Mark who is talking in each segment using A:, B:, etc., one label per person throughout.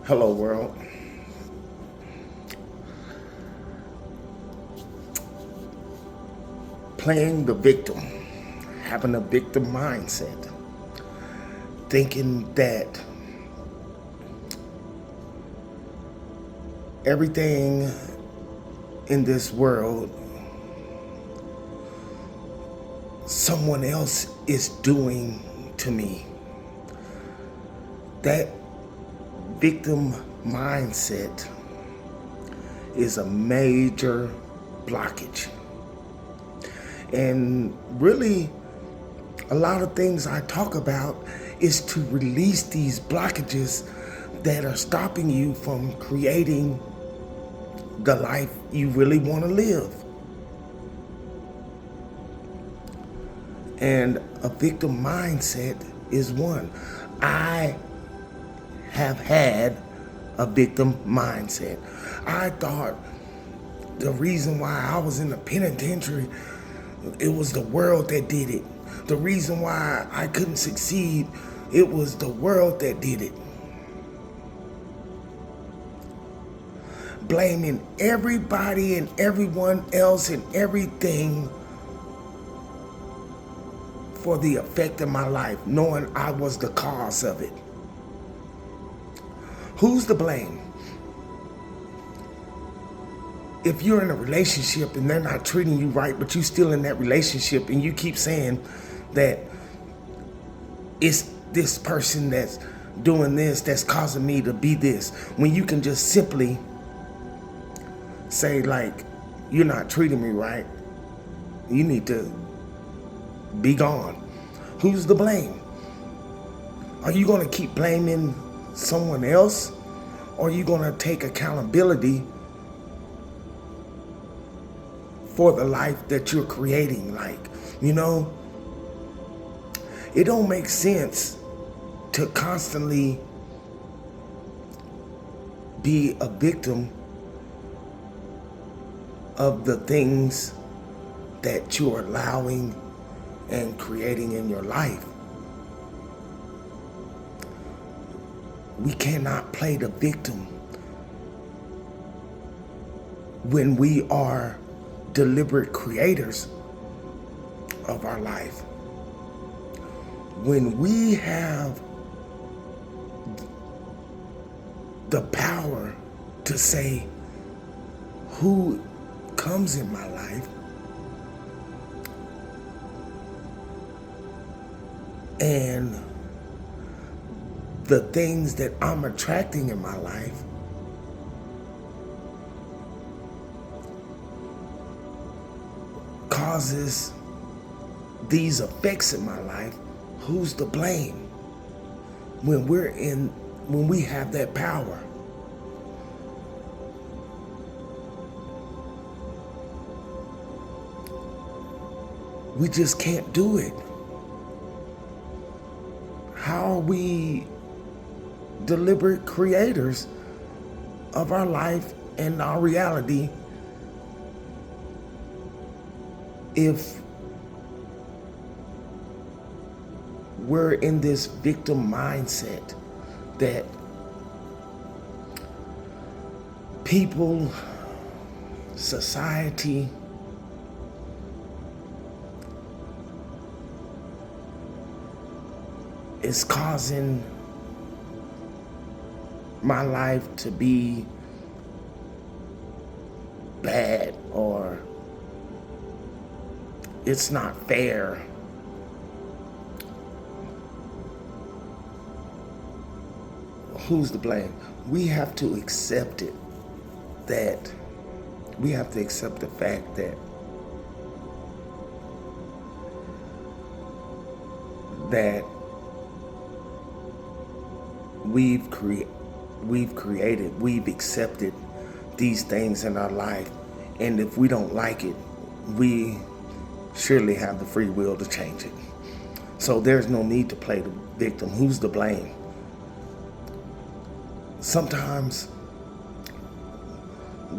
A: Hello, world. Playing the victim, having a victim mindset, thinking that everything in this world someone else is doing to me. That victim mindset is a major blockage. And really, a lot of things I talk about is to release these blockages that are stopping you from creating the life you really want to live. And a victim mindset is one. I have had a victim mindset. I thought the reason why I was in the penitentiary, it was the world that did it. The reason why I couldn't succeed, it was the world that did it. Blaming everybody and everyone else and everything for the effect of my life, knowing I was the cause of it. Who's to blame? If you're in a relationship and they're not treating you right, but you're still in that relationship and you keep saying that it's this person that's doing this, that's causing me to be this, when you can just simply say, like, you're not treating me right, you need to be gone. Who's to blame? Are you going to keep blaming someone else, or are you going to take accountability for the life that you're creating? Like, it don't make sense to constantly be a victim of the things that you're allowing and creating in your life. We cannot play the victim when we are deliberate creators of our life. When we have the power to say who comes in my life and the things that I'm attracting in my life, causes these effects in my life, who's to blame? When we have that power. We just can't do it. How are we deliberate creators of our life and our reality if we're in this victim mindset that people, society, is causing my life to be bad, or it's not fair? Who's to blame? We have to accept it. That we have to accept the fact that we've accepted these things in our life, and if we don't like it, we surely have the free will to change it. So there's no need to play the victim. Who's to blame? Sometimes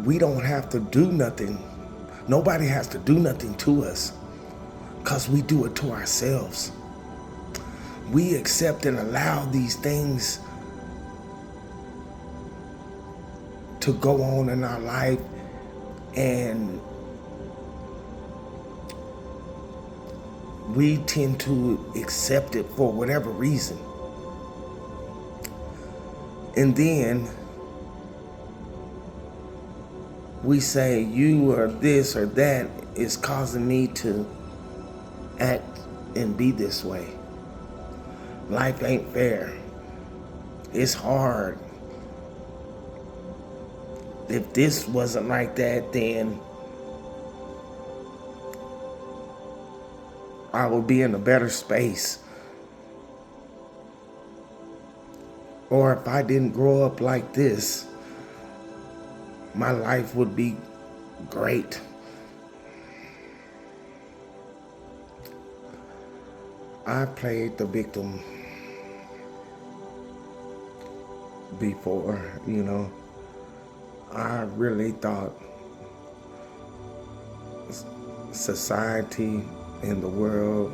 A: we don't have to do nothing. Nobody has to do nothing to us, because we do it to ourselves. We accept and allow these things to go on in our life, and we tend to accept it for whatever reason. And then we say you or this or that is causing me to act and be this way. Life ain't fair. It's hard. If this wasn't like that, then I would be in a better space. Or if I didn't grow up like this, my life would be great. I played the victim before, I really thought society and the world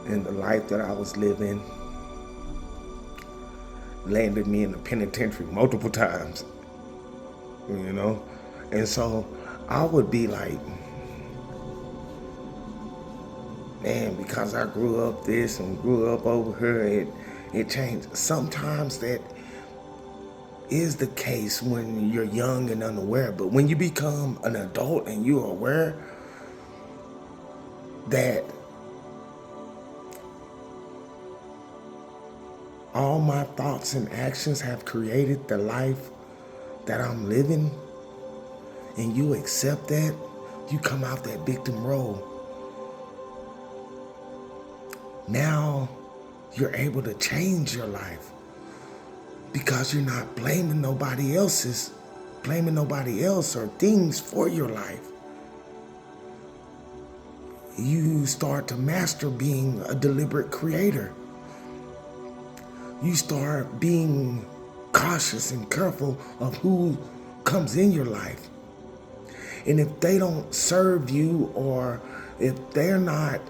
A: and the life that I was living landed me in the penitentiary multiple times, and so I would be like, man, because I grew up this and grew up over here, it changed. Sometimes that is the case when you're young and unaware, but when you become an adult and you're aware that all my thoughts and actions have created the life that I'm living, and you accept that, you come out that victim role. Now you're able to change your life because you're not blaming nobody else or things for your life. You start to master being a deliberate creator. You start being cautious and careful of who comes in your life. And if they don't serve you, or if they're not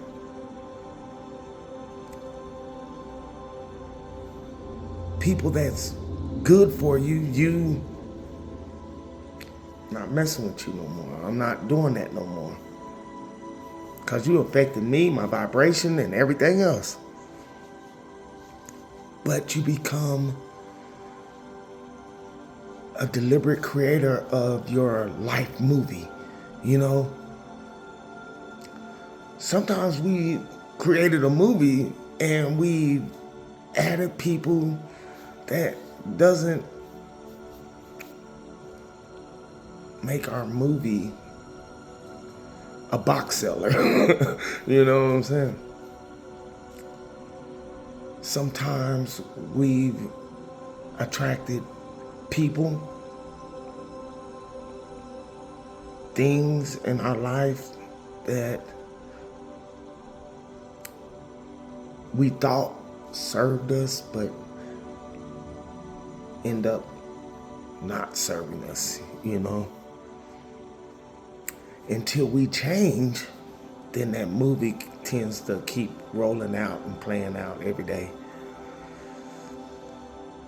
A: people that's good for you, you not messing with you no more. I'm not doing that no more. Because you affected me, my vibration, and everything else. But you become a deliberate creator of your life movie, Sometimes we created a movie and we added people that doesn't make our movie a box seller. You know what I'm saying? Sometimes we've attracted people, things in our life that we thought served us, but end up not serving us, Until we change, then that movie tends to keep rolling out and playing out every day.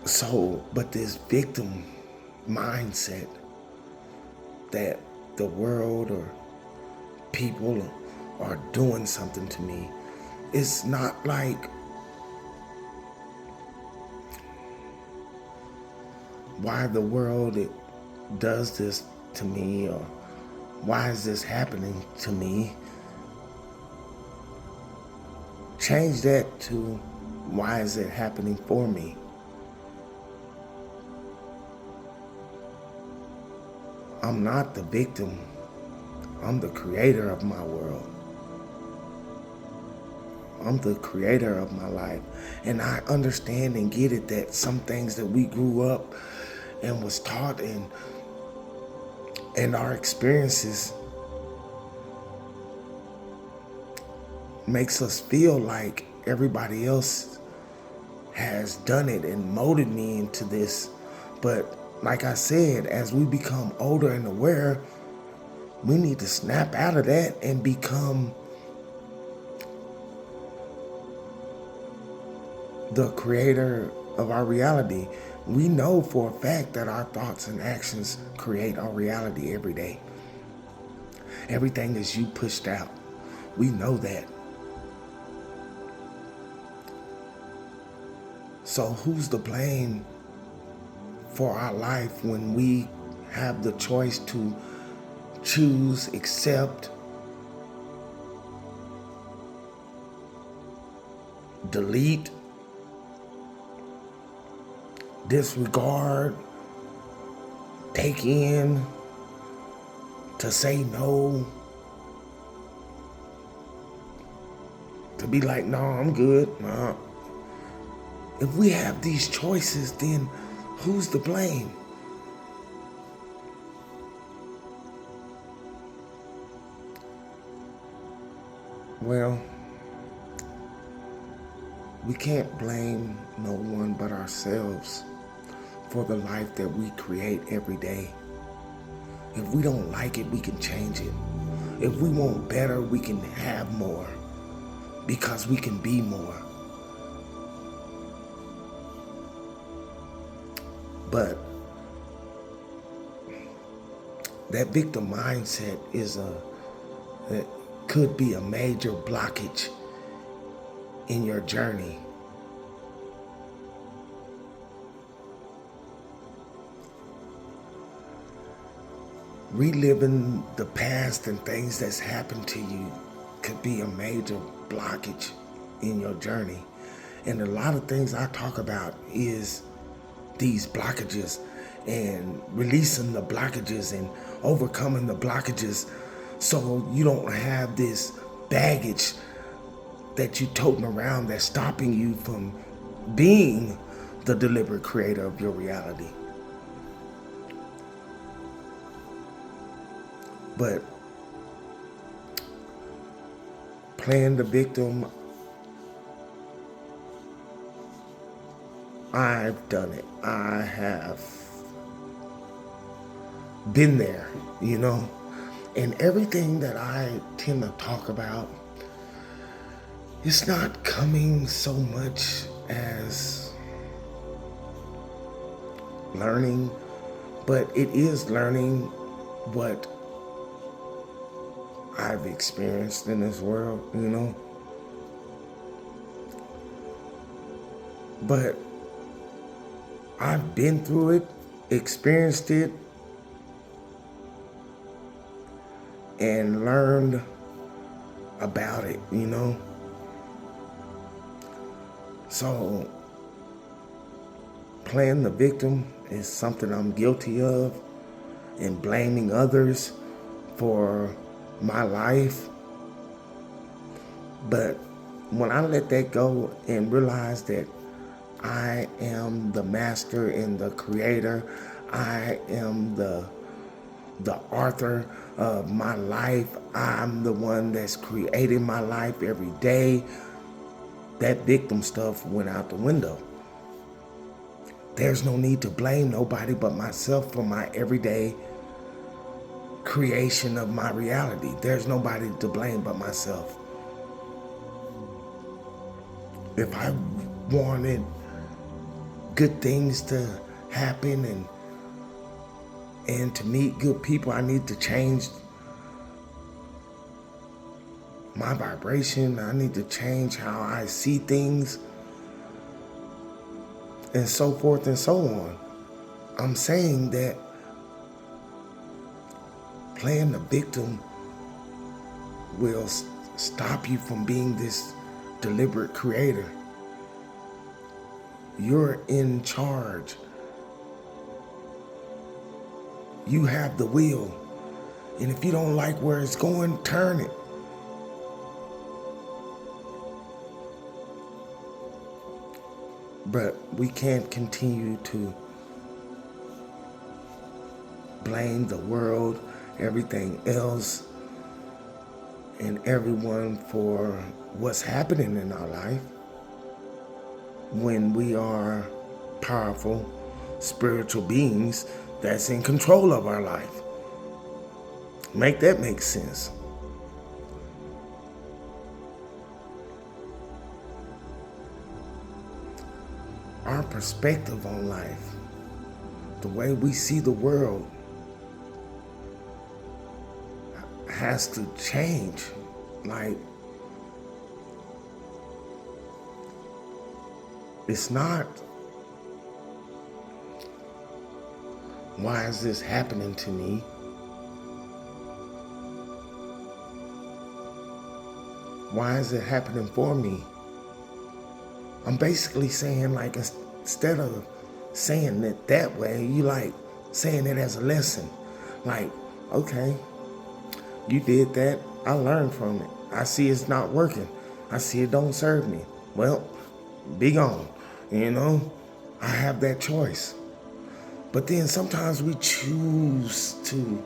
A: So, but this victim mindset that the world or people are doing something to me, it's not like, why the world does this to me, or why is this happening to me? Change that to, why is it happening for me? I'm not the victim. I'm the creator of my world. I'm the creator of my life. And I understand and get it that some things that we grew up and was taught and our experiences makes us feel like everybody else has done it and molded me into this. But like I said, as we become older and aware, we need to snap out of that and become the creator of our reality. We know for a fact that our thoughts and actions create our reality every day. Everything is you pushed out. We know that. So who's to blame for our life when we have the choice to choose, accept, delete, disregard, take in, to say no, to be like, no, I'm good. Nah. If we have these choices, then who's to blame? Well, we can't blame no one but ourselves for the life that we create every day. If we don't like it, we can change it. If we want better, we can have more because we can be more. But that victim mindset it could be a major blockage in your journey. Reliving the past and things that's happened to you could be a major blockage in your journey. And a lot of things I talk about is these blockages and releasing the blockages and overcoming the blockages so you don't have this baggage that you toting around that's stopping you from being the deliberate creator of your reality. But playing the victim, I've done it. I have been there, you know, and everything that I tend to talk about, it's not coming so much as learning, but it is learning what I've experienced in this world, you know. But I've been through it, experienced it, and learned about it, you know. So playing the victim is something I'm guilty of, and blaming others for my life. But when I let that go and realize that I am the master and the creator, I am the author of my life, I'm the one that's creating my life every day, that victim stuff went out the window. There's no need to blame nobody but myself for my everyday creation of my reality. There's nobody to blame but myself. If I wanted good things to happen and to meet good people, I need to change my vibration. I need to change how I see things, and so forth and so on. I'm saying that playing the victim will stop you from being this deliberate creator. You're in charge. You have the wheel. And if you don't like where it's going, turn it. But we can't continue to blame the world, everything else, and everyone for what's happening in our life when we are powerful spiritual beings that's in control of our life. Make that make sense. Our perspective on life, the way we see the world has to change. Like, it's not, why is this happening to me? Why is it happening for me? I'm basically saying, like, instead of saying it that way, you like saying it as a lesson. Like, okay, you did that. I learned from it. I see it's not working. I see it don't serve me. Well, be gone. You know, I have that choice. But then sometimes we choose to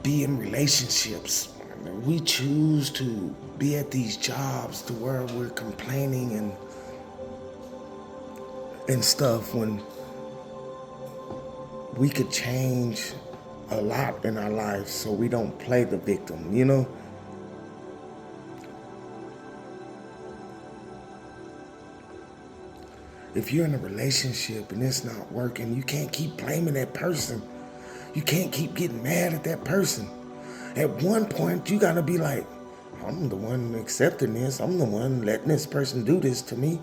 A: be in relationships. We choose to be at these jobs to where we're complaining and stuff, when we could change a lot in our lives so we don't play the victim, you know? If you're in a relationship and it's not working, you can't keep blaming that person. You can't keep getting mad at that person. At one point, you gotta be like, I'm the one accepting this. I'm the one letting this person do this to me.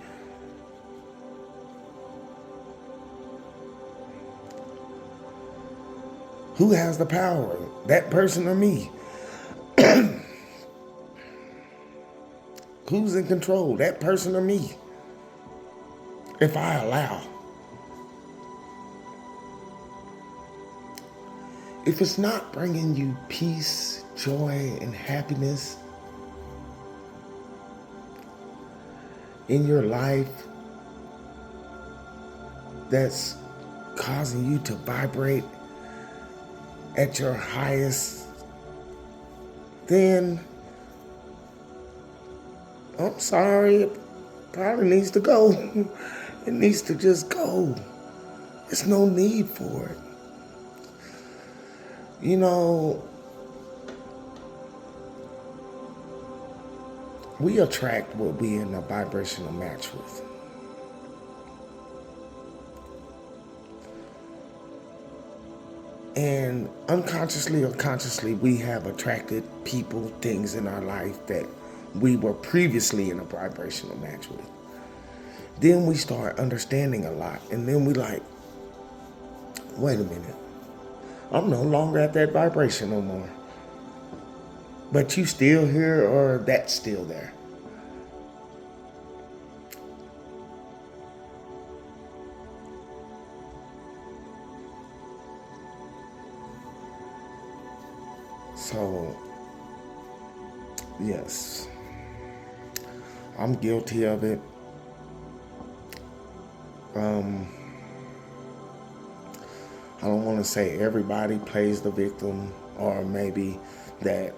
A: Who has the power? That person or me? Who's in control? That person or me? If I allow. If it's not bringing you peace, joy, and happiness in your life, that's causing you to vibrate at your highest, then I'm sorry, it probably needs to go. It needs to just go. There's no need for it. You know, we attract what we in a vibrational match with. And unconsciously or consciously, we have attracted people, things in our life that we were previously in a vibrational match with. Then we start understanding a lot, and then we like, wait a minute, I'm no longer at that vibration no more. But you still here, or that's still there. So, yes, I'm guilty of it. I don't want to say everybody plays the victim, or maybe that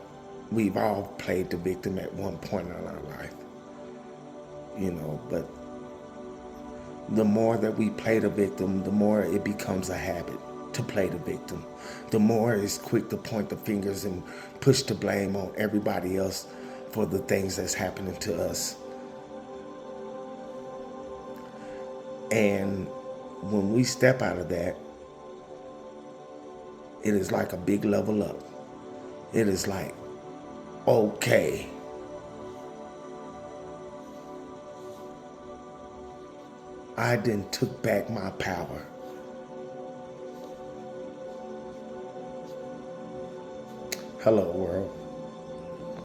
A: we've all played the victim at one point in our life, you know, but the more that we play the victim, the more it becomes a habit to play the victim. The more it's quick to point the fingers and push the blame on everybody else for the things that's happening to us. And when we step out of that, it is like a big level up. It is like, okay, I then took back my power. Hello, world.